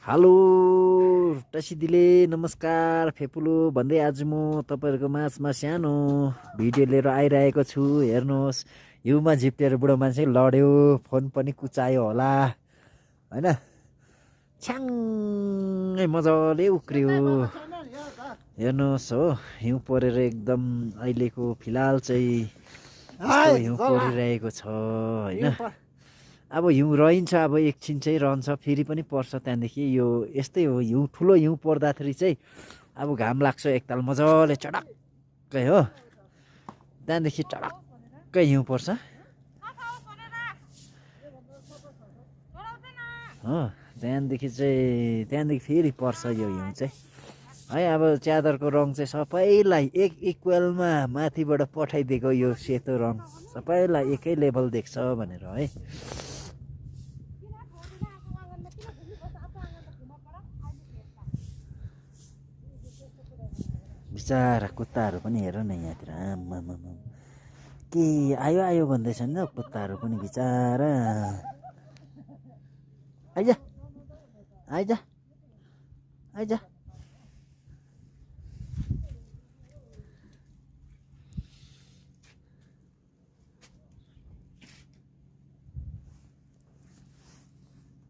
Hello टसी दिले नमस्कार फेपुलो भन्दै आज म तपाईहरुको माझमा सानो भिडियो लिएर आइरहेको छु। हेर्नुहोस् हिउँमा झिप्टेर बुढो मान्छे लड्यो, फोन पनि कुचायो होला हैन, छ्याङ्गै मजाले उक्रियो। हेर्नुहोस् हो, हिउँ परेर एकदम अहिलेको फिलहाल चाहिँ यस्तो हिउँ परिरहेको छ हैन। अब हिउँ रहन्छ, अब एकछिन चाहिँ रहन्छ, फेरि पनि पर्छ। त्यहाँदेखि यो यस्तै हो, हिउँ ठुलो हिउँ पर्दाखेरि चाहिँ अब घाम लाग्छ एकताल मजाले चटक्कै हो, त्यहाँदेखि चटक्कै हिउँ पर्छ हो, त्यहाँदेखि फेरि पर्छ यो हिउँ चाहिँ है। अब च्यादरको रङ चाहिँ सबैलाई एक इक्वलमा माथिबाट पठाइदिएको, यो सेतो रङ सबैलाई एकै लेभल देख्छ भनेर है। बिचारा कुत्ताहरू पनि हेर न यहाँतिर, आम्मामा के आयो आयो भन्दैछन् न कुत्ताहरू पनि बिचारा। आइज आइज आइज